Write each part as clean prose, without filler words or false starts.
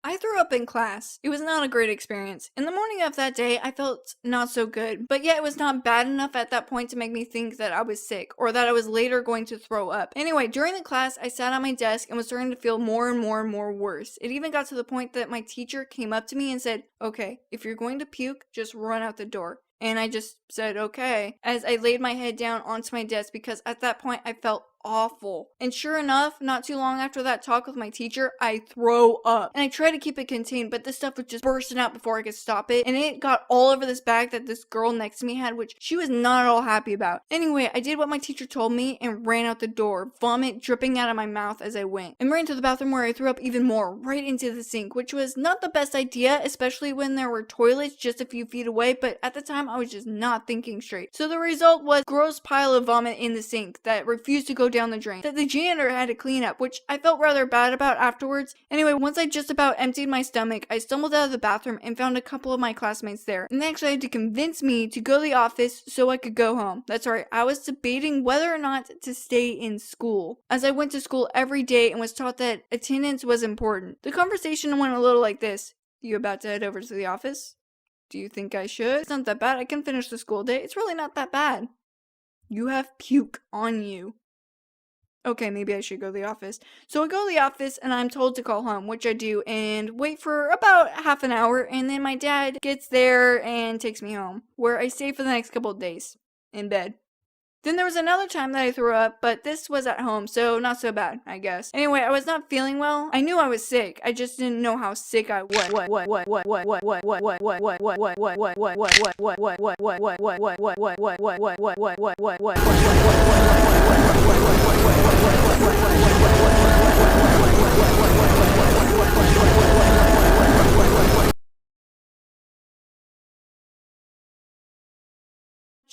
I threw up in class. It was not a great experience. In the morning of that day, I felt not so good, but yet it was not bad enough at that point to make me think that I was sick or that I was later going to throw up. Anyway, during the class, I sat at my desk and was starting to feel more and more and more worse. It even got to the point that my teacher came up to me and said, "Okay, if you're going to puke, just run out the door." And I just said, "Okay," as I laid my head down onto my desk because at that point I felt awful. And sure enough, not too long after that talk with my teacher, I throw up. And I tried to keep it contained, but this stuff was just bursting out before I could stop it. And it got all over this bag that this girl next to me had, which she was not at all happy about. Anyway, I did what my teacher told me and ran out the door, vomit dripping out of my mouth as I went. And ran to the bathroom where I threw up even more, right into the sink, which was not the best idea, especially when there were toilets just a few feet away, but at the time I was just not thinking straight. So the result was a gross pile of vomit in the sink that refused to go down the drain that the janitor had to clean up, which I felt rather bad about afterwards. Anyway, once I just about emptied my stomach, I stumbled out of the bathroom and found a couple of my classmates there, and they actually had to convince me to go to the office so I could go home. That's right, I was debating whether or not to stay in school, as I went to school every day and was taught that attendance was important. The conversation went a little like this: "You about to head over to the office? Do you think I should? It's not that bad. I can finish the school day. It's really not that bad. You have puke on you. Okay, maybe I should go to the office." So I go to the office and I'm told to call home, which I do, and wait for about half an hour, and then my dad gets there and takes me home, where I stay for the next couple of days in bed. Then there was another time that I threw up, but this was at home, so not so bad, I guess. Anyway, I was not feeling well. I knew I was sick. I just didn't know how sick I was.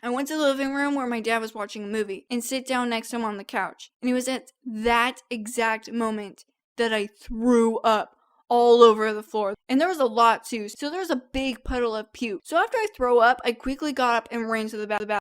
I went to the living room where my dad was watching a movie and sit down next to him on the couch. And it was at that exact moment that I threw up all over the floor. And there was a lot too, so there was a big puddle of puke. So after I throw up, I quickly got up and ran to the bathroom.